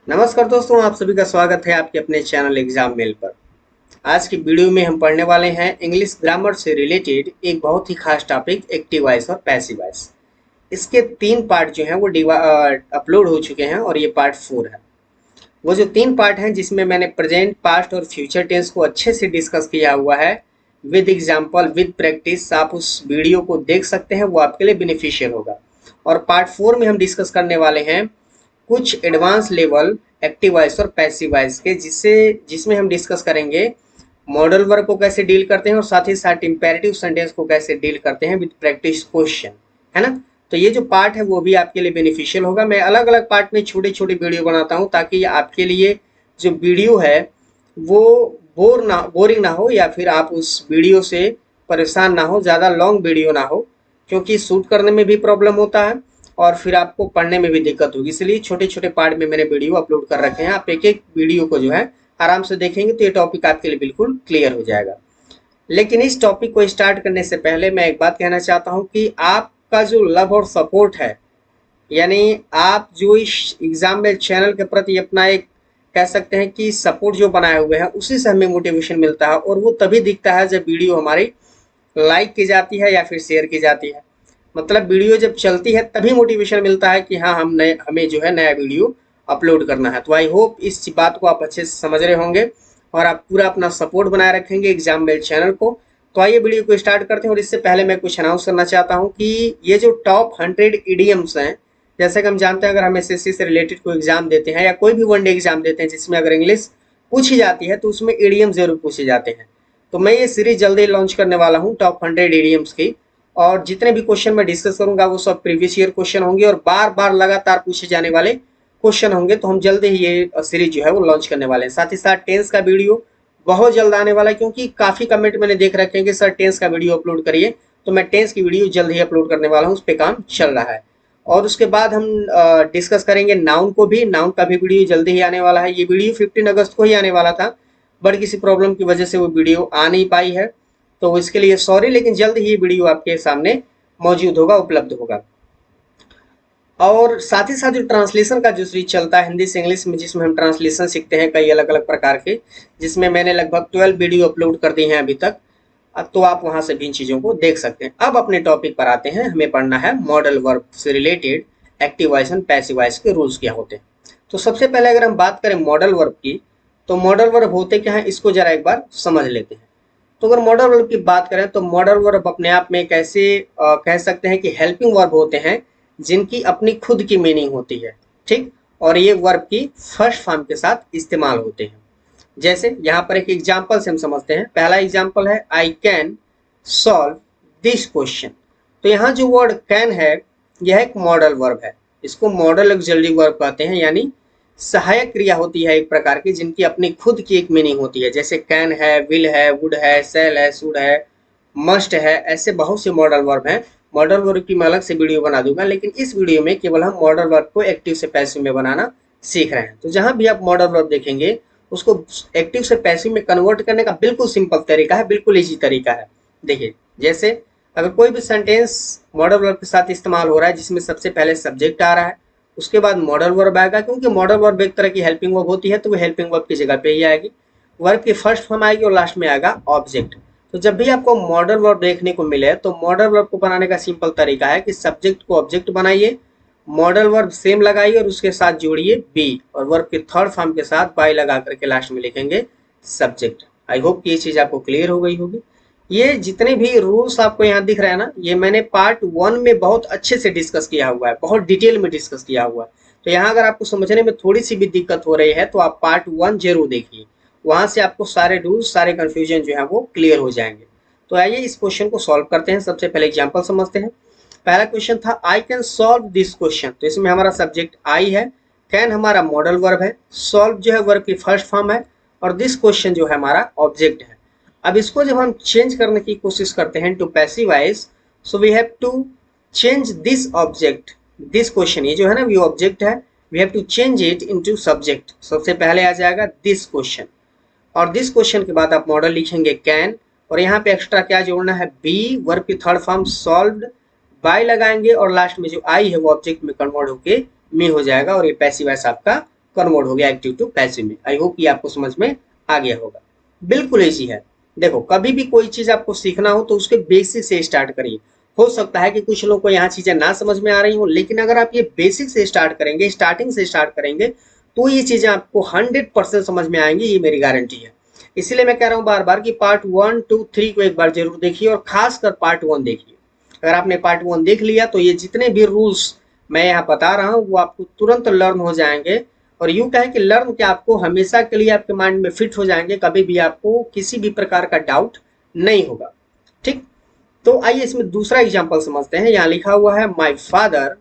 नमस्कार दोस्तों, आप सभी का स्वागत है आपके अपने चैनल एग्जाम मेल पर। आज की वीडियो में हम पढ़ने वाले हैं इंग्लिश ग्रामर से रिलेटेड एक बहुत ही खास टॉपिक एक्टिव वॉइस और पैसिव वॉइस। इसके 3 पार्ट जो हैं वो अपलोड हो चुके हैं और ये पार्ट 4 है। वो जो 3 पार्ट हैं जिसमें मैंने प्रेजेंट, पास्ट और फ्यूचर टेंस को अच्छे से डिस्कस किया हुआ है विद एग्जाम्पल, विद प्रैक्टिस। आप उस वीडियो को देख सकते हैं, वो आपके लिए बेनिफिशियल होगा। और पार्ट 4 में हम डिस्कस करने वाले हैं कुछ एडवांस लेवल एक्टिव वॉइस और पैसिव वॉइस के, जिसमें हम डिस्कस करेंगे मॉडल वर्ब को कैसे डील करते हैं और साथ ही साथ इंपेरेटिव सेंटेंस को कैसे डील करते हैं विद प्रैक्टिस क्वेश्चन, है ना। तो ये जो पार्ट है वो भी आपके लिए बेनिफिशियल होगा। मैं अलग अलग पार्ट में छोटे छोटे वीडियो बनाता हूँ ताकि आपके लिए जो वीडियो है वो बोरिंग ना हो, या फिर आप उस वीडियो से परेशान ना हो, ज़्यादा लॉन्ग वीडियो ना हो, क्योंकि शूट करने में भी प्रॉब्लम होता है और फिर आपको पढ़ने में भी दिक्कत होगी। इसलिए छोटे छोटे पार्ट में मैंने वीडियो अपलोड कर रखे हैं। आप एक एक वीडियो को जो है आराम से देखेंगे तो ये टॉपिक आपके लिए बिल्कुल क्लियर हो जाएगा। लेकिन इस टॉपिक को स्टार्ट करने से पहले मैं एक बात कहना चाहता हूँ कि आपका जो लव और सपोर्ट है, यानी आप जो इस एग्जाम में चैनल के प्रति अपना एक कह सकते हैं कि सपोर्ट जो बनाए हुए हैं, उसी से हमें मोटिवेशन मिलता है। और वो तभी दिखता है जब वीडियो हमारी लाइक की जाती है या फिर शेयर की जाती है। मतलब वीडियो जब चलती है तभी मोटिवेशन मिलता है कि हाँ, हमें जो है नया वीडियो अपलोड करना है। तो आई होप इस बात को आप अच्छे से समझ रहे होंगे और आप पूरा अपना सपोर्ट बनाए रखेंगे एग्जाम बेल चैनल को। तो आइए वीडियो को स्टार्ट करते हैं। और इससे पहले मैं कुछ अनाउंस करना चाहता हूँ कि ये जो टॉप 100 इडियम्स हैं, जैसे कि हम जानते हैं अगर हम एसएससी से रिलेटेड कोई एग्जाम देते हैं या कोई भी वनडे एग्जाम देते हैं जिसमें अगर इंग्लिश पूछी जाती है तो उसमें इडियम जरूर पूछे जाते हैं। तो मैं ये सीरीज जल्दी लॉन्च करने वाला हूँ टॉप 100 इडियम्स की, और जितने भी क्वेश्चन मैं डिस्कस करूंगा वो सब प्रीवियस ईयर क्वेश्चन होंगे और बार बार लगातार पूछे जाने वाले क्वेश्चन होंगे। तो हम जल्द ही ये सीरीज जो है वो लॉन्च करने वाले हैं। साथ ही साथ टेंस का वीडियो बहुत जल्द आने वाला है, क्योंकि काफी कमेंट मैंने देख रखे हैं कि सर टेंस का वीडियो अपलोड करिए। तो मैं टेंस की वीडियो जल्द ही अपलोड करने वाला हूँ, उस पर काम चल रहा है। और उसके बाद हम डिस्कस करेंगे नाउन को भी। नाउन का भी वीडियो जल्दी ही आने वाला है। ये वीडियो 15 अगस्त को ही आने वाला था, बट किसी प्रॉब्लम की वजह से वो वीडियो आ नहीं पाई है, तो इसके लिए सॉरी। लेकिन जल्द ही वीडियो आपके सामने मौजूद होगा, उपलब्ध होगा। और साथ ही साथ जो ट्रांसलेशन का जो सीरीज चलता है हिंदी से इंग्लिश में, जिसमें हम ट्रांसलेशन सीखते हैं कई अलग अलग प्रकार के, जिसमें मैंने लगभग 12 वीडियो अपलोड कर दी हैं अभी तक। अब तो आप वहां से भी इन चीजों को देख सकते हैं। अब अपने टॉपिक पर आते हैं। हमें पढ़ना है मॉडल वर्ब से related active voice and passive voice के रूल्स क्या होते हैं। तो सबसे पहले अगर हम बात करें मॉडल वर्ब की, तो मॉडल वर्ब होते क्या है इसको जरा एक बार समझ लेते हैं। तो अगर मॉडल वर्ब की बात करें तो मॉडल वर्ब अपने आप में कैसे कह सकते हैं कि हेल्पिंग वर्ब होते हैं, जिनकी अपनी खुद की मीनिंग होती है, ठीक। और ये वर्ब की फर्स्ट फॉर्म के साथ इस्तेमाल होते हैं। जैसे यहाँ पर एक एग्जाम्पल से हम समझते हैं। पहला एग्जाम्पल है I can solve this question. तो यहाँ जो वर्ड कैन है यह एक मॉडल वर्ब है। इसको मॉडल ऑक्सिलरी वर्ब कहते हैं, यानी सहायक क्रिया होती है एक प्रकार की, जिनकी अपनी खुद की एक मीनिंग होती है। जैसे कैन है, विल है, वुड है, सेल है, शुड है, मस्ट है, ऐसे बहुत से मॉडल वर्ब हैं। मॉडल वर्ब की मैं अलग से वीडियो बना दूंगा, लेकिन इस वीडियो में केवल हम मॉडल वर्ब को एक्टिव से पैसिव में बनाना सीख रहे हैं। तो जहां भी आप मॉडल वर्ब देखेंगे उसको एक्टिव से पैसिव में कन्वर्ट करने का बिल्कुल सिंपल तरीका है, बिल्कुल इजी तरीका है। देखिए, जैसे अगर कोई भी सेंटेंस मॉडल वर्ब के साथ इस्तेमाल हो रहा है जिसमें सबसे पहले सब्जेक्ट आ रहा है, उसके बाद मॉडल वर्ब आएगा, क्योंकि मॉडल वर्ब एक तरह की हेल्पिंग वर्ब होती है तो वो हेल्पिंग वर्ब की जगह पे ही आएगी। वर्ब की फर्स्ट फॉर्म आएगी और लास्ट में आएगा ऑब्जेक्ट। तो जब भी आपको मॉडल वर्ब देखने को मिले तो मॉडल वर्ब को बनाने का सिंपल तरीका है कि सब्जेक्ट को ऑब्जेक्ट बनाइए, मॉडल वर्ब सेम लगाइए और उसके साथ जोड़िए बी, और वर्ब के थर्ड फॉर्म के साथ बाई लगा करके लास्ट में लिखेंगे सब्जेक्ट। आई होप कि ये चीज आपको क्लियर हो गई होगी। ये जितने भी रूल्स आपको यहाँ दिख रहे हैं ना, ये मैंने पार्ट 1 में बहुत अच्छे से डिस्कस किया हुआ है, बहुत डिटेल में डिस्कस किया हुआ है। तो यहाँ अगर आपको समझने में थोड़ी सी भी दिक्कत हो रही है तो आप पार्ट 1 जरूर देखिए, वहां से आपको सारे रूल्स, सारे कंफ्यूजन जो है वो क्लियर हो जाएंगे। तो आइए इस क्वेश्चन को सॉल्व करते हैं। सबसे पहले एग्जाम्पल समझते हैं। पहला क्वेश्चन था I can solve this question. तो इसमें हमारा सब्जेक्ट आई है, कैन हमारा मॉडल वर्ब है, सॉल्व जो है वर्ब की फर्स्ट फॉर्म है, और दिस क्वेश्चन जो है हमारा ऑब्जेक्ट है। अब इसको जब हम चेंज करने की कोशिश करते हैं to passive voice, so we have to change this object, this question, ये जो है ना ये ऑब्जेक्ट है, we have to change it into subject. सबसे पहले आ जाएगा दिस क्वेश्चन, और दिस क्वेश्चन के बाद आप मॉडल लिखेंगे कैन, और यहाँ पे एक्स्ट्रा क्या जोड़ना है बी, वर्ब की थर्ड फॉर्म सॉल्व्ड, बाय लगाएंगे और लास्ट में जो आई है वो ऑब्जेक्ट में कन्वर्ट होके मी हो जाएगा और ये पैसिव वॉइस आपका कन्वर्ट हो गया एक्टिव टू पैसिव में। आई होप ये आपको समझ में आ गया होगा। बिल्कुल ऐसी है। देखो कभी भी कोई चीज आपको सीखना हो तो उसके बेसिक से स्टार्ट करिए। हो सकता है कि कुछ लोग को यहाँ चीजें ना समझ में आ रही हो, लेकिन अगर आप ये बेसिक से स्टार्ट करेंगे, स्टार्टिंग से स्टार्ट करेंगे, तो ये चीजें आपको 100% समझ में आएंगी, ये मेरी गारंटी है। इसीलिए मैं कह रहा हूँ बार बार कि पार्ट 1, 2, 3 को एक बार जरूर देखिए, और खासकर पार्ट 1 देखिए। अगर आपने पार्ट 1 देख लिया तो ये जितने भी रूल्स मैं यहाँ बता रहा हूँ वो आपको तुरंत लर्न हो जाएंगे। और यूं कहें कि लर्न क्या, आपको हमेशा के लिए आपके माइंड में फिट हो जाएंगे, कभी भी आपको किसी भी प्रकार का डाउट नहीं होगा। ठीक, तो आइए इसमें दूसरा एग्जाम्पल समझते हैं। यहाँ लिखा हुआ है my father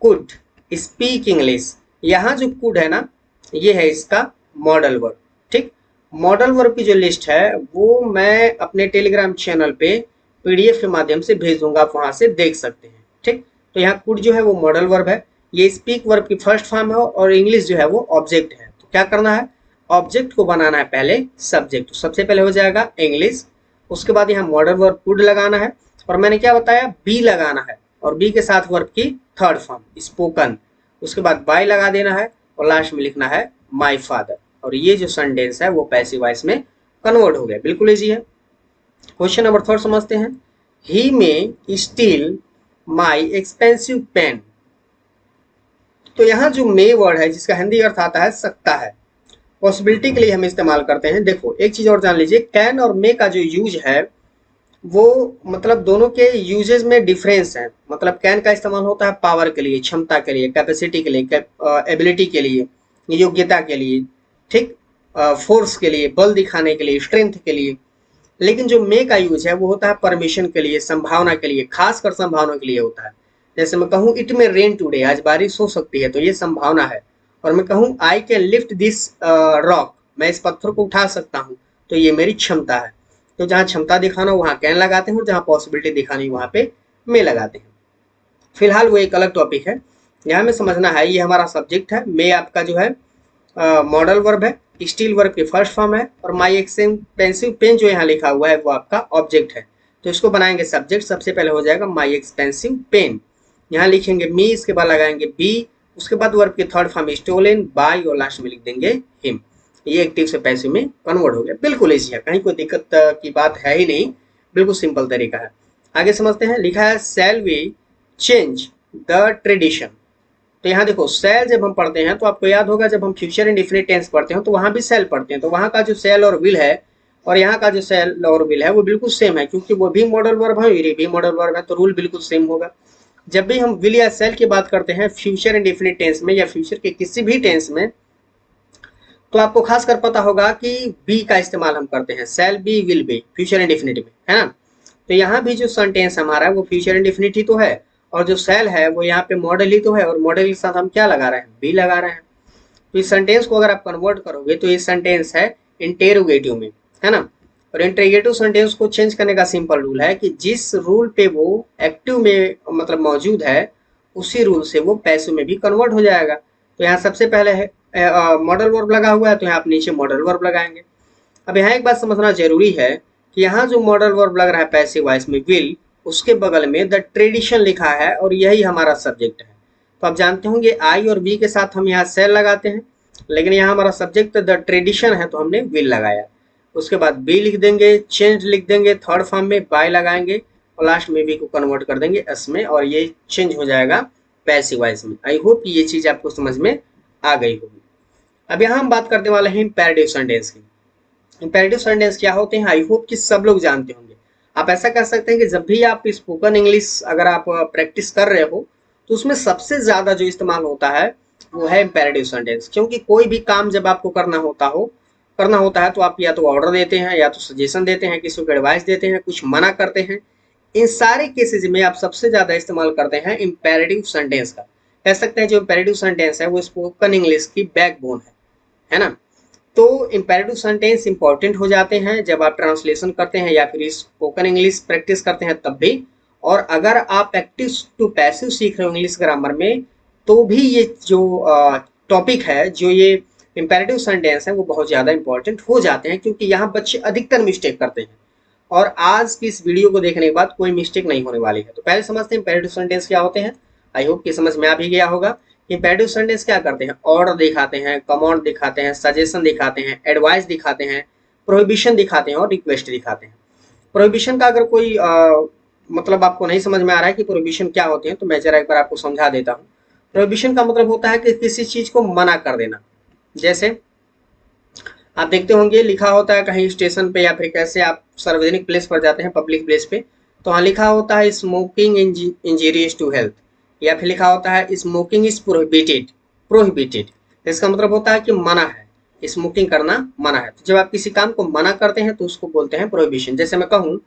could speak English. यहाँ जो कुड है ना, ये है इसका मॉडल वर्ब। ठीक, मॉडल वर्ब की जो लिस्ट है वो मैं अपने टेलीग्राम चैनल पे पीडीएफ के माध्यम से भेज दूंगा, आप वहां से देख सकते हैं। ठीक, तो यहाँ कुड जो है वो मॉडल वर्ब है, ये स्पीक वर्ब की फर्स्ट फॉर्म है, और इंग्लिश जो है वो ऑब्जेक्ट है। तो क्या करना है, ऑब्जेक्ट को बनाना है पहले सब्जेक्ट। तो सबसे पहले हो जाएगा इंग्लिश, उसके बाद यहाँ मॉडल वर्ब कुड लगाना है, और मैंने क्या बताया, बी लगाना है, और बी के साथ वर्ब की थर्ड फॉर्म स्पोकन, उसके बाद बाय लगा देना है, और लास्ट में लिखना है माई फादर। और ये जो सेंटेंस है वो पैसिव वॉइस में कन्वर्ट हो गया। बिल्कुल इजी है। क्वेश्चन नंबर 3 समझते हैं। ही मे स्टील माई एक्सपेंसिव पेन। तो यहाँ जो मे वर्ड है जिसका हिंदी अर्थ आता है सकता है, पॉसिबिलिटी के लिए हम इस्तेमाल करते हैं। देखो एक चीज और जान लीजिए, कैन और मे का जो यूज है वो मतलब दोनों के यूजेस में डिफरेंस है। मतलब कैन का इस्तेमाल होता है पावर के लिए, क्षमता के लिए, कैपेसिटी के लिए, एबिलिटी के लिए, योग्यता के लिए, ठीक, फोर्स के लिए, बल दिखाने के लिए, स्ट्रेंथ के लिए। लेकिन जो मे का यूज है वो होता है परमिशन के लिए, संभावना के लिए, खासकर संभावना के लिए होता है। जैसे मैं कहूँ इट में रेन टुडे, आज बारिश हो सकती है, तो ये संभावना है। और मैं कहूँ I can lift this rock, मैं इस पत्थर को उठा सकता हूँ, तो ये मेरी क्षमता है। तो जहाँ क्षमता दिखाना वहाँ कैन लगाते हैं, और जहाँ पॉसिबिलिटी दिखानी वहाँ पे मे लगाते हैं। फिलहाल वो एक अलग टॉपिक है। यहाँ में समझना है ये हमारा सब्जेक्ट है, मे आपका जो है मॉडल वर्ब है, स्टील वर्ब की फर्स्ट फॉर्म है, और माई एक्सपेंसिव पेन जो यहाँ लिखा हुआ है वो आपका ऑब्जेक्ट है। तो इसको बनाएंगे सब्जेक्ट। सबसे पहले हो जाएगा माई एक्सपेंसिव पेन, यहाँ लिखेंगे मी, इसके बाद लगाएंगे बी, उसके बाद वर्ब की थर्ड फॉर्म स्टोलन, बाय, और लास्ट में लिख देंगे हिम। ये एक्टिव से पैसिव में कन्वर्ट हो गया। बिल्कुल इजी है, कहीं कोई दिक्कत की बात है ही नहीं, बिल्कुल सिंपल तरीका है। आगे समझते हैं। लिखा है shall we change the tradition. तो यहाँ देखो सेल जब हम पढ़ते हैं तो आपको याद होगा, जब हम फ्यूचर इंडेफिनिट टेंस पढ़ते हैं तो वहां भी सेल पढ़ते हैं, तो वहां का जो सेल और विल है और यहाँ का जो सेल और विल है वो बिल्कुल सेम है, क्योंकि वो भी मॉडल वर्ब है, ये भी मॉडल वर्ब है, तो रूल बिल्कुल सेम होगा। जब भी हम विल या सेल की बात करते हैं फ्यूचर इंडेफिनिट टेंस में या फ्यूचर के किसी भी टेंस में, तो आपको खास कर पता होगा कि बी का इस्तेमाल हम करते हैं, shall be will be, future indefinite में, है ना। तो यहाँ भी जो सेंटेंस हमारा है वो फ्यूचर इंडेफिनिट ही तो है, और जो सेल है वो यहाँ पे मॉडल ही तो है, और मॉडल के साथ हम क्या लगा रहे हैं, बी लगा रहे हैं। तो इस सेंटेंस को अगर आप कन्वर्ट करोगे तो ये सेंटेंस है इंटेरोगेटिव में, है ना। और इंटेरोगेटिव सेंटेंस को चेंज करने का सिंपल रूल है कि जिस रूल पे वो एक्टिव में मतलब मौजूद है उसी रूल से वो पैसिव में भी कन्वर्ट हो जाएगा। तो यहाँ सबसे पहले है मॉडल वर्ब लगा हुआ है, तो यहाँ आप नीचे मॉडल वर्ब लगाएंगे। अब यहाँ एक बात समझना जरूरी है कि यहाँ जो मॉडल वर्ब लग रहा है पैसिव वॉइस में विल, उसके बगल में द ट्रेडिशन लिखा है, और यही हमारा सब्जेक्ट है। तो आप जानते होंगे आई और बी के साथ हम यहाँ सेल लगाते हैं, लेकिन यहाँ हमारा सब्जेक्ट द ट्रेडिशन है तो हमने विल लगाया। उसके बाद बी लिख देंगे, चेंज लिख देंगे, थर्ड फॉर्म में बाय लगाएंगे, और लास्ट में बी को कन्वर्ट कर देंगे एस में, और ये चेंज हो जाएगा पैसिव वॉइस में। आई होप ये चीज आपको समझ में आ गई होगी। अब यहाँ हम बात करने वाले हैं इंपेरेटिव सेंटेंस की। इंपेरेटिव सेंटेंस क्या होते हैं, आई होप कि सब लोग जानते होंगे। आप ऐसा कर सकते हैं कि जब भी आप स्पोकन इंग्लिश अगर आप प्रैक्टिस कर रहे हो तो उसमें सबसे ज्यादा जो इस्तेमाल होता है वो है इंपेरेटिव सेंटेंस। क्योंकि कोई भी काम जब आपको करना होता है तो आप या तो ऑर्डर देते हैं, या तो सजेशन देते हैं, किसी को एडवाइस देते हैं, कुछ मना करते हैं। इन सारे केसेज में आप सबसे ज्यादा इस्तेमाल करते हैं इंपेरेटिव सेंटेंस का। कह सकते हैं जो इंपेरेटिव सेंटेंस है वो स्पोकन इंग्लिश की बैकबोन है ना। तो इंपेरेटिव सेंटेंस इंपॉर्टेंट हो जाते हैं जब आप ट्रांसलेशन करते हैं या फिर स्पोकन इंग्लिश प्रैक्टिस करते हैं तब भी। और अगर आप एक्टिव टू पैसिव सीख रहे हो इंग्लिश ग्रामर में तो भी ये जो टॉपिक है, जो ये इंपेरेटिव सेंटेंस है वो बहुत ज़्यादा इंपॉर्टेंट हो जाते हैं, क्योंकि यहाँ बच्चे अधिकतर मिस्टेक करते हैं। और आज की इस वीडियो को देखने के बाद कोई मिस्टेक नहीं होने वाली है। तो पहले समझते हैं इंपेरेटिव सेंटेंस क्या होते हैं। आई होप कि समझ में आ भी गया होगा इम्पेरेटिव सेंटेंस क्या करते हैं, ऑर्डर दिखाते हैं, कमांड दिखाते हैं, सजेशन दिखाते हैं, एडवाइस दिखाते हैं, प्रोहिबिशन दिखाते हैं और रिक्वेस्ट दिखाते हैं। प्रोहिबिशन का अगर कोई मतलब आपको नहीं समझ में आ रहा है कि प्रोहिबिशन क्या होते हैं, तो मैं जरा एक बार आपको समझा देता हूँ। प्रोहिबिशन का मतलब होता है कि किसी चीज को मना कर देना। जैसे आप देखते होंगे लिखा होता है कहीं स्टेशन पे या फिर कैसे आप सार्वजनिक प्लेस पर जाते हैं, पब्लिक प्लेस पे, तो वहाँ लिखा होता है स्मोकिंग इंजीरियस टू हेल्थ, या फिर लिखा होता है स्मोकिंग इज प्रोहिबिटेड। प्रोहिबिटेड इसका मतलब होता है कि मना है, स्मोकिंग करना मना है। तो जब आप किसी काम को मना करते हैं तो उसको बोलते हैं प्रोहिबिशन। जैसे मैं कहूँ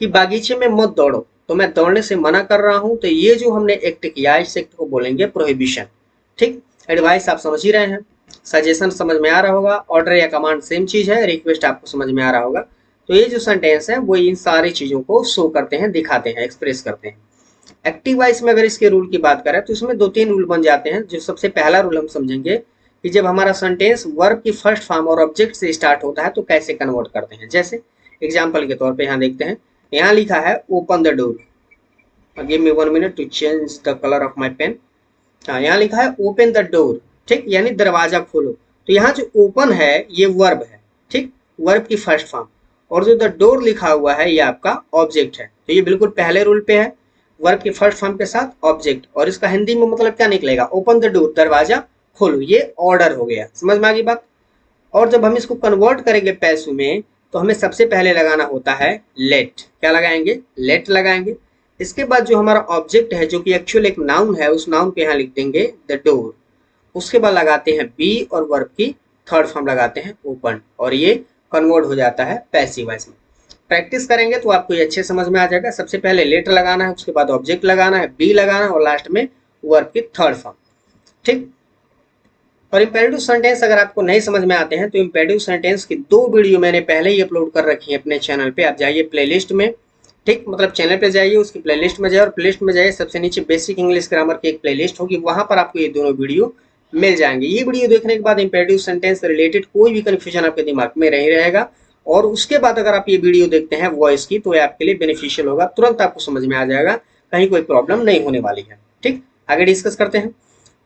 कि बागीचे में मत दौड़ो, तो मैं दौड़ने से मना कर रहा हूँ, तो ये जो हमने एक्ट किया इस एक्ट को बोलेंगे प्रोहिबिशन। ठीक, एडवाइस आप समझ ही रहे हैं, सजेशन समझ में आ रहा होगा, ऑर्डर या कमांड सेम चीज है, रिक्वेस्ट आपको समझ में आ रहा होगा। तो ये जो सेंटेंस है वो इन सारी चीजों को शो करते हैं, दिखाते हैं, एक्सप्रेस करते हैं। एक्टिव वॉइस में अगर इसके रूल की बात करें तो इसमें 2-3 रूल बन जाते हैं। जो सबसे पहला रूल हम समझेंगे कि जब हमारा सेंटेंस वर्ब की फर्स्ट फॉर्म और ऑब्जेक्ट से स्टार्ट होता है तो कैसे कन्वर्ट करते हैं। जैसे एग्जाम्पल के तौर पे यहाँ देखते हैं, यहाँ लिखा है open the door, give me 1 minute to change the colour of my pen. हाँ, यहाँ लिखा है ओपन द डोर, ठीक, यानी दरवाजा खोलो। तो यहाँ जो ओपन है ये वर्ब है, ठीक, वर्ब की फर्स्ट फॉर्म, और जो द डोर लिखा हुआ है ये आपका ऑब्जेक्ट है। तो ये बिल्कुल पहले रूल पे है, वर्ब की फर्स्ट फॉर्म के साथ ऑब्जेक्ट, और इसका हिंदी में मतलब क्या निकलेगा, ओपन द डोर, दरवाजा खोलो, ये ऑर्डर हो गया। समझ में आ गई बात। और जब हम इसको कन्वर्ट करेंगे पैसों में तो हमें सबसे पहले लगाना होता है लेट। क्या लगाएंगे, लेट लगाएंगे। इसके बाद जो हमारा ऑब्जेक्ट है जो कि एक्चुअल एक नाउन है, उस नाउन पे यहाँ लिख देंगे द डोर। उसके बाद लगाते हैं बी और वर्ब की थर्ड फॉर्म लगाते हैं ओपन, और ये कन्वर्ट हो जाता है पैसिव वॉइस में। प्रैक्टिस करेंगे तो आपको ये अच्छे समझ में आ जाएगा। सबसे पहले लेट लगाना है, उसके बाद ऑब्जेक्ट लगाना है, बी लगाना है, और लास्ट में वर्ब की थर्ड फॉर्म। ठीक। और इम्पेरेटिव सेंटेंस अगर आपको नहीं समझ में आते हैं तो इम्पेरेटिव सेंटेंस की 2 वीडियो मैंने पहले ही अपलोड कर रखी है अपने चैनल पे। आप जाइए प्लेलिस्ट में, ठीक, मतलब चैनल पे जाइए, उसकी प्लेलिस्ट में जाइए, और प्लेलिस्ट में जाइए, सबसे नीचे बेसिक इंग्लिश ग्रामर की एक प्लेलिस्ट होगी, वहां पर आपको ये दोनों वीडियो मिल जाएंगे। ये वीडियो देखने के बाद इम्पेरेटिव सेंटेंस से रिलेटेड कोई भी कन्फ्यूजन आपके दिमाग में नहीं रहेगा, और उसके बाद अगर आप ये वीडियो देखते हैं वॉइस की तो ये आपके लिए बेनिफिशियल होगा, तुरंत आपको समझ में आ जाएगा, कहीं कोई प्रॉब्लम नहीं होने वाली है। ठीक, आगे डिस्कस करते हैं।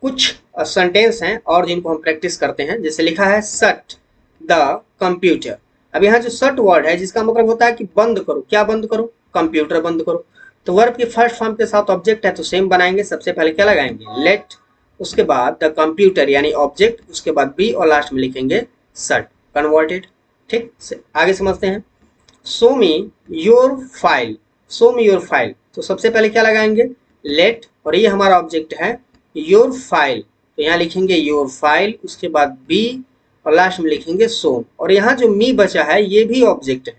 कुछ सेंटेंस हैं और जिनको हम प्रैक्टिस करते हैं। जैसे लिखा है शट द कंप्यूटर। अब यहाँ जो शट वर्ड है जिसका मतलब होता है कि बंद करो। क्या बंद करो, कंप्यूटर बंद करो। तो वर्ब की फर्स्ट फॉर्म के साथ ऑब्जेक्ट है तो सेम बनाएंगे। सबसे पहले क्या लगाएंगे, लेट, उसके बाद द कंप्यूटर यानी ऑब्जेक्ट, उसके बाद बी, और लास्ट में लिखेंगे शट, कन्वर्टेड। ठीक, आगे समझते हैं। Show me your file, show me your file, तो सबसे पहले क्या लगाएंगे, लेट, और ये हमारा ऑब्जेक्ट है योर फाइल, तो यहाँ लिखेंगे योर फाइल, उसके बाद बी, और लास्ट में लिखेंगे सोन, और यहाँ जो मी बचा है ये भी ऑब्जेक्ट है,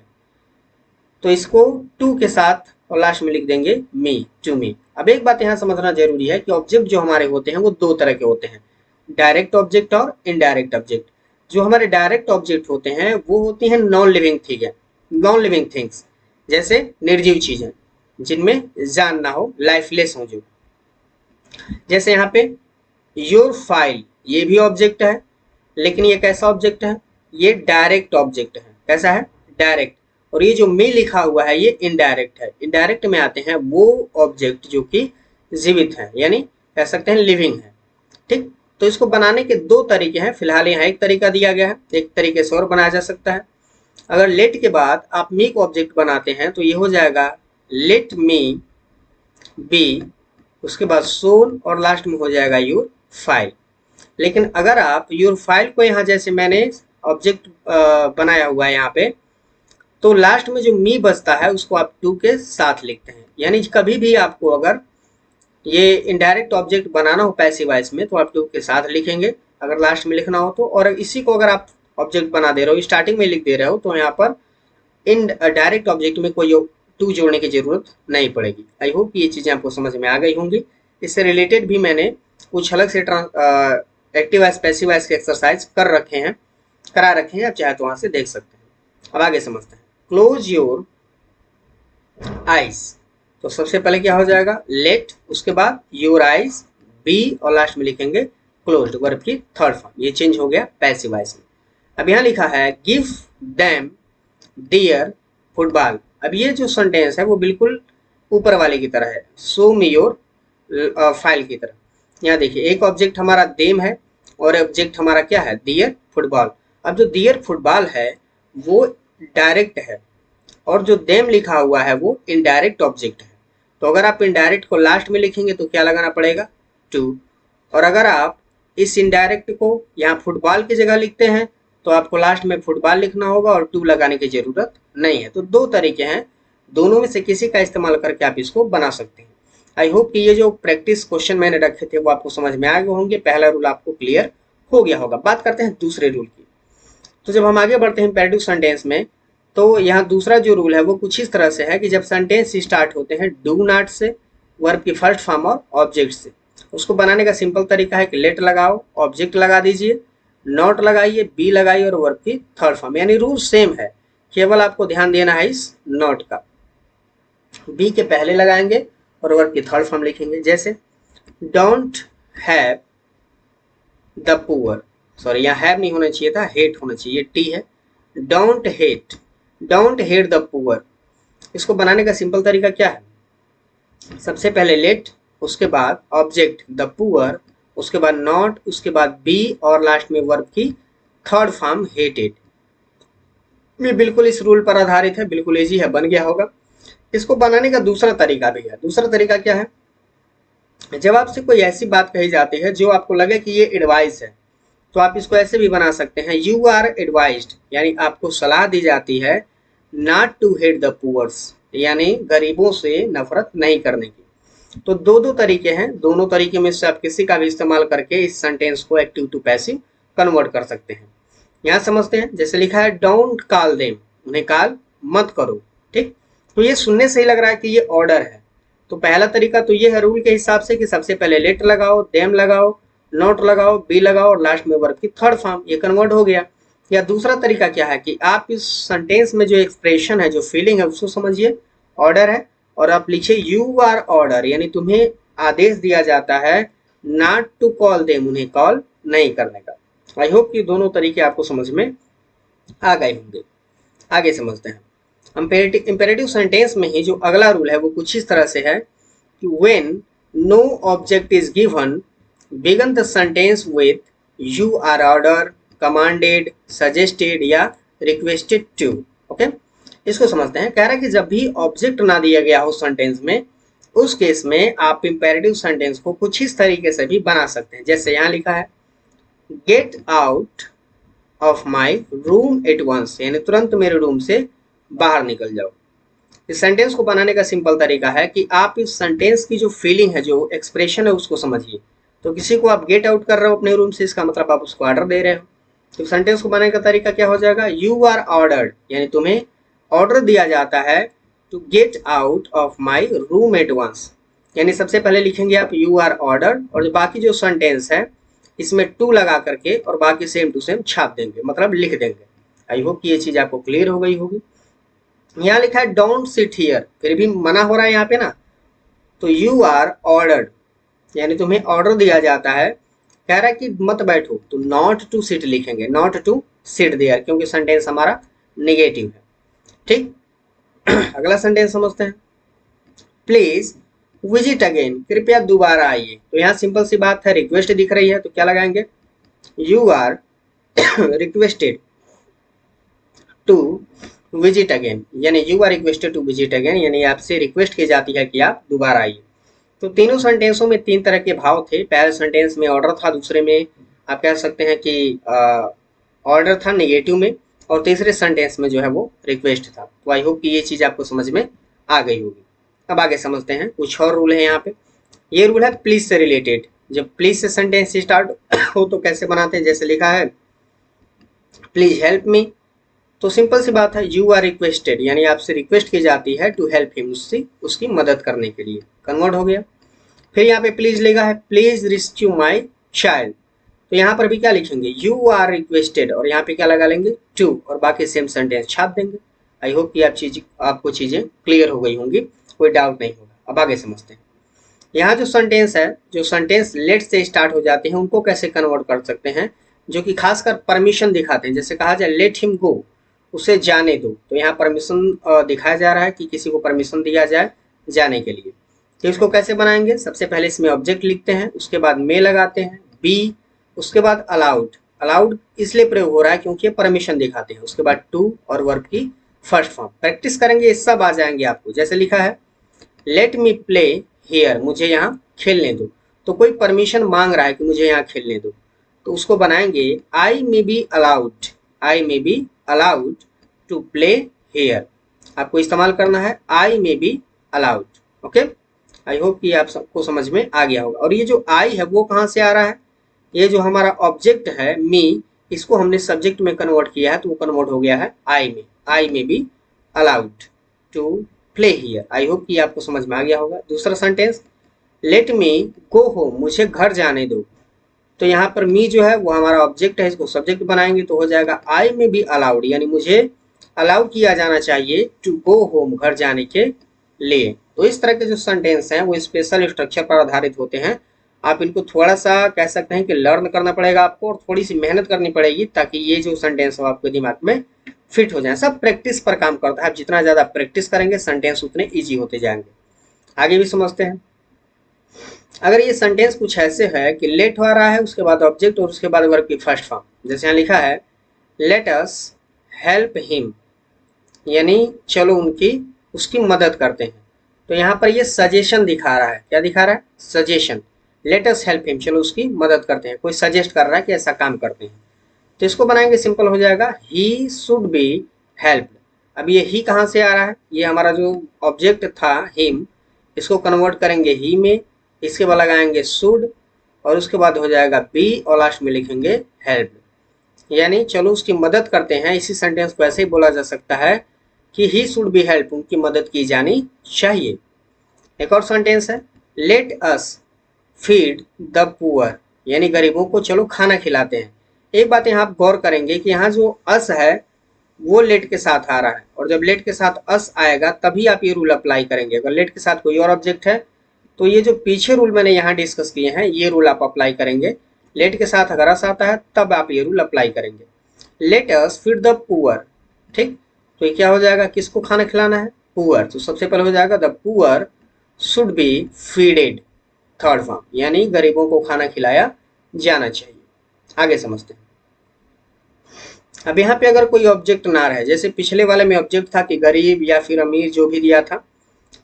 तो इसको टू के साथ और लास्ट में लिख देंगे मी, टू मी। अब एक बात यहाँ समझना जरूरी है कि ऑब्जेक्ट जो हमारे होते हैं वो 2 तरह के होते हैं, डायरेक्ट ऑब्जेक्ट और इनडायरेक्ट ऑब्जेक्ट। जो हमारे डायरेक्ट ऑब्जेक्ट होते हैं वो होती हैं non living thing, non living things, जैसे निर्जीव चीजें जिनमें जान ना हो, लाइफलेस हो जो। जैसे यहाँ पे योर फाइल, ये भी ऑब्जेक्ट है, लेकिन ये कैसा ऑब्जेक्ट है, ये डायरेक्ट ऑब्जेक्ट है। कैसा है, डायरेक्ट। और ये जो मी लिखा हुआ है ये इनडायरेक्ट है। इनडायरेक्ट में आते हैं वो ऑब्जेक्ट जो कि जीवित है, यानी कह सकते हैं लिविंग है। ठीक, तो इसको बनाने के 2 तरीके हैं। फिलहाल यहाँ एक तरीका दिया गया है, एक तरीके से और बनाया जा सकता है। अगर लेट के बाद आप मी को ऑब्जेक्ट बनाते हैं तो ये हो जाएगा लेट मी बी, उसके बाद सोन, और लास्ट में हो जाएगा योर फाइल। लेकिन अगर आप योर फाइल को यहाँ जैसे मैंने ऑब्जेक्ट बनाया हुआ है यहाँ पे, तो लास्ट में जो मी बचता है उसको आप टू के साथ लिखते हैं। यानी कभी भी आपको अगर ये इनडायरेक्ट ऑब्जेक्ट बनाना हो पैसिव वॉइस में तो आप टू के साथ लिखेंगे अगर लास्ट में लिखना हो तो, और इसी को अगर आप ऑब्जेक्ट बना दे रहे हो, स्टार्टिंग में लिख दे रहे हो, तो यहाँ पर इन डायरेक्ट ऑब्जेक्ट में कोई टू जोड़ने की जरूरत नहीं पड़ेगी। आई होप ये चीज़ें आपको समझ में आ गई होंगी। इससे रिलेटेड भी मैंने कुछ अलग से एक्टिव वॉइस पैसिव वॉइस के एक्सरसाइज करा रखे हैं, आप चाहे तो वहां से देख सकते हैं। अब आगे समझते हैं। क्लोज योर आइज, तो सबसे पहले क्या हो जाएगा, लेट, उसके बाद योर आइज, बी, और लास्ट में लिखेंगे क्लोज्ड, वर्ब की थर्ड फॉर्म। ये चेंज हो गया पैसिव वॉइस में। अब यहाँ लिखा है गिव देम डियर फुटबॉल। अब ये जो सेंटेंस है वो बिल्कुल ऊपर वाले की तरह है, शो मी योर फाइल की तरह। यहाँ देखिए एक ऑब्जेक्ट हमारा देम है और ऑब्जेक्ट हमारा क्या है, डियर फुटबॉल। अब जो डियर फुटबॉल है वो डायरेक्ट है और जो देम लिखा हुआ है वो इनडायरेक्ट ऑब्जेक्ट है। तो अगर आप इनडायरेक्ट को लास्ट में लिखेंगे तो क्या लगाना पड़ेगा, टू। और अगर आप इस इनडायरेक्ट को यहाँ फुटबॉल की जगह लिखते हैं तो आपको लास्ट में फुटबॉल लिखना होगा और टू लगाने की जरूरत नहीं है। तो दो तरीके हैं, दोनों में से किसी का इस्तेमाल करके आप इसको बना सकते हैं। आई होप कि ये जो प्रैक्टिस क्वेश्चन मैंने रखे थे वो आपको समझ में आ गए होंगे, पहला रूल आपको क्लियर हो गया होगा। बात करते हैं दूसरे रूल की। तो जब हम आगे बढ़ते हैं इम्पेरेटिव सेंटेंस में, तो यहाँ दूसरा जो रूल है वो कुछ इस तरह से है कि जब सेंटेंस स्टार्ट होते हैं डू नॉट से, वर्ब की फर्स्ट फॉर्म और ऑब्जेक्ट से, उसको बनाने का सिंपल तरीका है कि लेट लगाओ, ऑब्जेक्ट लगा दीजिए, नॉट लगाइए, बी लगाइए और वर्ब की थर्ड फॉर्म। यानी रूल सेम है, केवल आपको ध्यान देना है इस नॉट का। बी के पहले लगाएंगे और वर्ब की थर्ड फॉर्म लिखेंगे। जैसे don't have the poor, sorry यहाँ हैव नहीं होना चाहिए था, हेट होना चाहिए, टी है। Don't hate the poor. इसको बनाने का सिंपल तरीका क्या है, सबसे पहले लेट, उसके बाद ऑब्जेक्ट द पुअर, उसके बाद नॉट, उसके बाद बी और लास्ट में वर्ब की थर्ड फॉर्म हेटेड। ये बिल्कुल इस रूल पर आधारित है, बिल्कुल इजी है, बन गया होगा। इसको बनाने का दूसरा तरीका भी है। दूसरा तरीका क्या है, जब आपसे कोई ऐसी बात कही जाती है जो आपको लगे कि ये एडवाइस है, तो आप इसको ऐसे भी बना सकते हैं, यू आर एडवाइज्ड, यानी आपको सलाह दी जाती है not to hate the poors, यानी गरीबों से नफरत नहीं करने की। तो दो दो तरीके हैं, दोनों तरीके में से आप किसी का भी इस्तेमाल करके इस सेंटेंस को एक्टिव टू पैसिव कन्वर्ट कर सकते हैं। यहाँ समझते हैं, जैसे लिखा है डोंट कॉल देम, उन्हें कॉल मत करो। ठीक, तो ये सुनने से ही लग रहा है कि ये ऑर्डर है। तो पहला तरीका तो ये है रूल के हिसाब से कि सबसे पहले लेट लगाओ, देम लगाओ, नॉट लगाओ, बी लगाओ और लास्ट में वर्ब की थर्ड फॉर्म, ये कन्वर्ट हो गया। या दूसरा तरीका क्या है कि आप इस सेंटेंस में जो एक्सप्रेशन है, जो फीलिंग है, उसको समझिए, ऑर्डर है, और आप लिखिए यू आर ऑर्डर, यानी तुम्हें आदेश दिया जाता है नॉट टू कॉल देम, उन्हें कॉल नहीं करने का। आई होप कि दोनों तरीके आपको समझ में आ गए होंगे। आगे समझते हैं। इंपेरेटिव सेंटेंस में ही जो अगला रूल है वो कुछ इस तरह से है कि when no object is given, begin the sentence with you are ordered, commanded, suggested या रिक्वेस्टेड टू। ओके, इसको समझते हैं। कह रहा है कि जब भी ऑब्जेक्ट ना दिया गया हो सेंटेंस में, उस केस में आप इंपेरेटिव सेंटेंस को कुछ इस तरीके से भी बना सकते हैं। जैसे यहाँ लिखा है get out of my room at once, यानी तुरंत मेरे रूम से बाहर निकल जाओ। इस सेंटेंस को बनाने का सिंपल तरीका है कि आप इस सेंटेंस की जो फीलिंग है, जो एक्सप्रेशन है, उसको समझिए। तो किसी को आप गेट आउट कर रहे हो अपने रूम से, इसका मतलब आप उसको ऑर्डर दे रहे हो। तो सेंटेंस को बनाने का तरीका क्या हो जाएगा, यू आर ऑर्डर्ड, यानी तुम्हें ऑर्डर दिया जाता है to get out of my room at once, यानी सबसे पहले लिखेंगे आप यू आर ऑर्डर्ड और बाकी जो सेंटेंस है इसमें टू लगा करके और बाकी सेम टू सेम छाप देंगे, मतलब लिख देंगे। आई होप कि ये चीज आपको क्लियर हो गई होगी। यहाँ लिखा है डोंट सिट हियर, फिर भी मना हो रहा है यहाँ पे ना, तो यू आर ऑर्डर्ड, यानी तुम्हें ऑर्डर दिया जाता है, कह रहा है कि मत बैठो, तो नॉट टू सिट लिखेंगे, नॉट टू सिट देयर, क्योंकि सेंटेंस हमारा नेगेटिव है। ठीक, अगला सेंटेंस समझते हैं। प्लीज विजिट अगेन, कृपया दोबारा आइए। तो यहाँ सिंपल सी बात है, रिक्वेस्ट दिख रही है तो क्या लगाएंगे, you are requested to visit again, यानी you are requested to visit again, यानी आपसे रिक्वेस्ट की जाती है कि आप दोबारा आइए। तो तीनों सेंटेंसों में तीन तरह के भाव थे। पहले सेंटेंस में ऑर्डर था, दूसरे में आप कह सकते हैं कि ऑर्डर था नेगेटिव में, और तीसरे सेंटेंस में जो है वो रिक्वेस्ट था। तो आई होप कि ये चीज़ आपको समझ में आ गई होगी। अब आगे समझते हैं, कुछ और रूल है यहाँ पे। ये रूल है प्लीज से रिलेटेड। जब प्लीज से सेंटेंस स्टार्ट हो तो कैसे बनाते हैं, जैसे लिखा है प्लीज हेल्प मी, तो सिंपल सी बात है, यू आर रिक्वेस्टेड, यानी आपसे रिक्वेस्ट की जाती है टू हेल्प हिम, उससे उसकी मदद करने के लिए, कन्वर्ट हो गया। फिर यहाँ पे प्लीज लिखा है प्लीज रेस्क्यू माई चाइल्ड, तो यहाँ पर भी क्या लिखेंगे, यू आर रिक्वेस्टेड और यहाँ पे क्या लगा लेंगे, टू, और बाकी सेम सेंटेंस छाप देंगे। आई होप कि आपको चीजें क्लियर हो गई होंगी, कोई डाउट नहीं होगा। अब आगे समझते हैं। यहाँ जो सेंटेंस है, जो सेंटेंस लेट से स्टार्ट हो जाते हैं, उनको कैसे कन्वर्ट कर सकते हैं, जो कि खासकर परमिशन दिखाते हैं। जैसे कहा जाए लेट हिम गो, उसे जाने दो, तो यहाँ परमिशन दिखाया जा रहा है कि किसी को परमिशन दिया जाए जाने के लिए। तो इसको कैसे बनाएंगे, सबसे पहले इसमें ऑब्जेक्ट लिखते हैं, उसके बाद मे लगाते हैं, बी, उसके बाद अलाउड। अलाउड इसलिए प्रयोग हो रहा है क्योंकि परमिशन दिखाते हैं। उसके बाद टू और वर्ब की फर्स्ट फॉर्म। प्रैक्टिस करेंगे, ये सब आ जाएंगे आपको। जैसे लिखा है लेट मी प्ले हियर, मुझे यहाँ खेलने दो। तो कोई परमिशन मांग रहा है कि मुझे यहाँ खेलने दो, तो उसको बनाएंगे I may be allowed, I may be allowed to play here. आपको इस्तेमाल करना है I may be allowed. Okay, I hope कि आप सबको समझ में आ गया होगा। और ये जो आई है वो कहाँ से आ रहा है, ये जो हमारा ऑब्जेक्ट है मी, इसको हमने सब्जेक्ट में कन्वर्ट किया है, तो वो कन्वर्ट हो गया है आई may. I may be allowed to play here. I hope कि आपको समझ में आ गया होगा। दूसरा sentence, let me go home, मुझे घर जाने दो। तो यहाँ पर मी जो है वो हमारा ऑब्जेक्ट है, इसको सब्जेक्ट बनाएंगे तो हो जाएगा आई में बी अलाउड, यानी मुझे अलाउ किया जाना चाहिए टू गो होम, घर जाने के लिए। तो इस तरह के जो सेंटेंस हैं वो स्पेशल स्ट्रक्चर पर आधारित होते हैं। आप इनको थोड़ा सा कह सकते हैं कि लर्न करना पड़ेगा आपको, और थोड़ी सी मेहनत करनी पड़ेगी ताकि ये जो सेंटेंस हो आपके दिमाग में फिट हो जाए। सब प्रैक्टिस पर काम करता है। आप जितना ज़्यादा प्रैक्टिस करेंगे सेंटेंस उतने ईजी होते जाएंगे। आगे भी समझते हैं। अगर ये सेंटेंस कुछ ऐसे है कि लेट हो रहा है, उसके बाद ऑब्जेक्ट और उसके बाद वर्ब की फर्स्ट फॉर्म। जैसे यहाँ लिखा है लेट अस हेल्प हिम, यानी चलो उसकी मदद करते हैं। तो यहाँ पर ये सजेशन दिखा रहा है। क्या दिखा रहा है, suggestion. Let us help him, चलो उसकी मदद करते हैं, कोई सजेस्ट कर रहा है कि ऐसा काम करते हैं। तो इसको बनाएंगे, सिंपल हो जाएगा ही शुड बी हेल्प्ड। अब ये ही कहाँ से आ रहा है, ये हमारा जो ऑब्जेक्ट था हिम, इसको कन्वर्ट करेंगे ही में, इसके बाद लगाएंगे शुड और उसके बाद हो जाएगा बी और लास्ट में लिखेंगे हेल्प, यानी चलो उसकी मदद करते हैं। इसी सेंटेंस को ऐसे ही बोला जा सकता है कि ही शुड बी हेल्प, उनकी मदद की जानी चाहिए। एक और सेंटेंस है let us feed the poor, यानी गरीबों को चलो खाना खिलाते हैं। एक बात यहाँ आप गौर करेंगे कि यहाँ जो अस है वो लेट के साथ आ रहा है, और जब लेट के साथ अस आएगा तभी आप ये रूल अप्लाई करेंगे। अगर लेट के साथ कोई और ऑब्जेक्ट है तो ये जो पीछे रूल मैंने यहाँ डिस्कस किए हैं ये रूल आप अप्लाई करेंगे। लेट के साथ अगर अस आता है तब आप ये रूल अप्लाई करेंगे। Let us feed the poor, ठीक। तो ये क्या हो जाएगा, किसको खाना खिलाना है, पुअर। तो सबसे पहले हो जाएगा the poor should be feeded, third form, यानी गरीबों को खाना खिलाया जाना चाहिए। आगे समझते हैं। अब यहाँ पे अगर कोई ऑब्जेक्ट ना रहे, जैसे पिछले वाले में ऑब्जेक्ट था कि गरीब या फिर अमीर जो भी दिया था,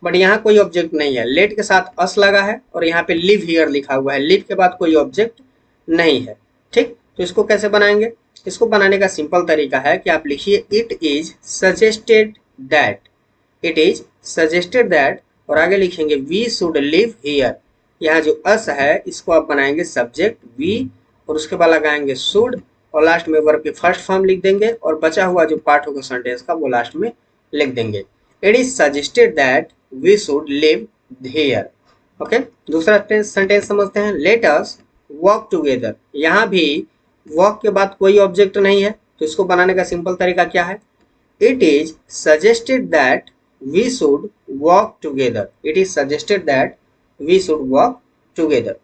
बट यहाँ कोई ऑब्जेक्ट नहीं है। लेट के साथ अस लगा है और यहाँ पे लिव हियर लिखा हुआ है, लिव के बाद कोई ऑब्जेक्ट नहीं है, ठीक। तो इसको कैसे बनाएंगे, इसको बनाने का सिंपल तरीका है कि आप लिखिए it is suggested that, it is suggested that, और आगे लिखेंगे वी शुड लिव हियर। यहाँ जो अस है इसको आप बनाएंगे सब्जेक्ट वी, और उसके बाद लगाएंगे शुड, और लास्ट में वर्ब की फर्स्ट फॉर्म लिख देंगे, और बचा हुआ जो पार्ट होगा सेंटेंस का वो लास्ट में लिख देंगे। It is suggested that we should live here. Okay, दूसरा सेंटेंस समझते हैं। लेट अस वर्क टुगेदर, यहाँ भी वर्क के बाद कोई ऑब्जेक्ट नहीं है, तो इसको बनाने का सिंपल तरीका क्या है, it is suggested that we should work together, it is suggested that we should work together.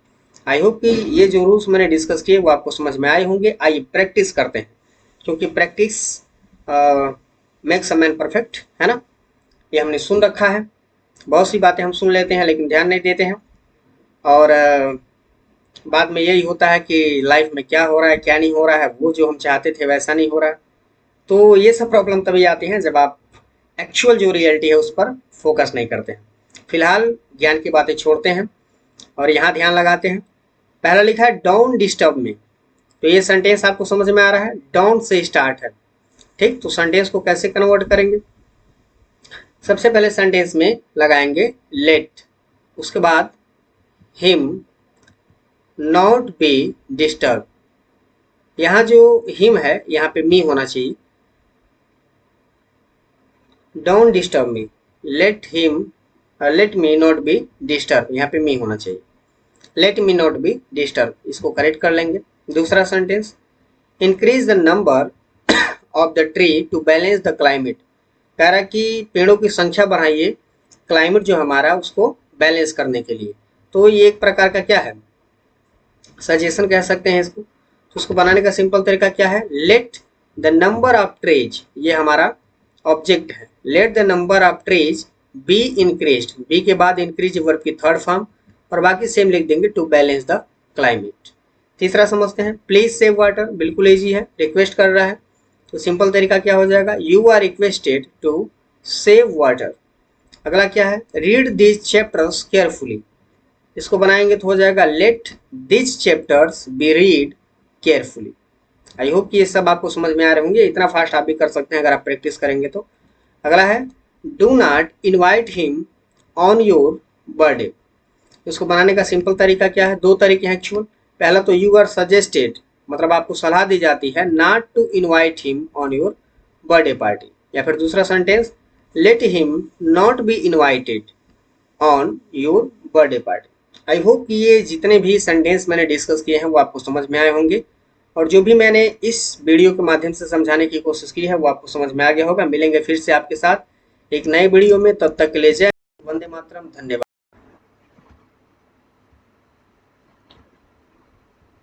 I hope कि ये जो रूल्स मैंने डिस्कस किए वो आपको समझ में आए होंगे। आइए प्रैक्टिस करते हैं, क्योंकि practice makes a man perfect, है ना। ये हमने सुन रखा है, बहुत सी बातें हम सुन लेते हैं लेकिन ध्यान नहीं देते हैं, और बाद में यही होता है कि लाइफ में क्या हो रहा है क्या नहीं हो रहा है, वो जो हम चाहते थे वैसा नहीं हो रहा है। तो ये सब प्रॉब्लम तभी आती हैं जब आप एक्चुअल जो रियलिटी है उस पर फोकस नहीं करते हैं। फिलहाल ज्ञान की बातें छोड़ते हैं और यहाँ ध्यान लगाते हैं। पहला लिखा है डोंट डिस्टर्ब मी, तो ये सेंटेंस आपको समझ में आ रहा है, डोंट से स्टार्ट है, ठीक। तो सेंटेंस को कैसे कन्वर्ट करेंगे, सबसे पहले सेंटेंस में लगाएंगे लेट, उसके बाद हिम नॉट बी डिस्टर्ब। यहाँ जो हिम है यहाँ पे मी होना चाहिए, don't disturb me, let him let me not be disturb, यहाँ पे मी होना चाहिए, let me not be disturb, इसको करेक्ट कर लेंगे। दूसरा sentence, increase the number of the tree to balance the climate, कह रहा है कि पेड़ों की संख्या बढ़ाइए क्लाइमेट जो हमारा उसको बैलेंस करने के लिए। तो ये एक प्रकार का क्या है, सजेशन कह सकते हैं इसको। तो उसको बनाने का सिंपल तरीका क्या है, let the number of trees, ये हमारा ऑब्जेक्ट है, let the number of trees be increased, be के बाद इंक्रीज वर्ब की थर्ड फॉर्म और बाकी सेम लिख देंगे टू बैलेंस द क्लाइमेट। तीसरा समझते हैं, प्लीज सेव वाटर, बिल्कुल इजी है, रिक्वेस्ट कर रहा है तो सिंपल तरीका क्या हो जाएगा, you are requested to save water. अगला क्या है, रीड दीज चैप्टर्स केयरफुली, इसको बनाएंगे तो हो जाएगा let these chapters be read carefully. I hope कि ये सब आपको समझ में आ रहे होंगे, इतना फास्ट आप भी कर सकते हैं अगर आप प्रैक्टिस करेंगे तो। अगला है do not invite him on your birthday, इसको बनाने का सिंपल तरीका क्या है, दो तरीके हैं एक्चुअल। पहला तो यू आर सजेस्टेड, मतलब आपको सलाह दी जाती है not to invite him on your birthday party, या फिर दूसरा sentence let him not be invited on your birthday party. I hope कि ये जितने भी सेंटेंस मैंने डिस्कस किए हैं वो आपको समझ में आए होंगे, और जो भी मैंने इस वीडियो के माध्यम से समझाने की कोशिश की है वो आपको समझ में आ गया होगा। मिलेंगे फिर से आपके साथ एक नए वीडियो में, तब तक के लिए जय वंदे मातरम, धन्यवाद।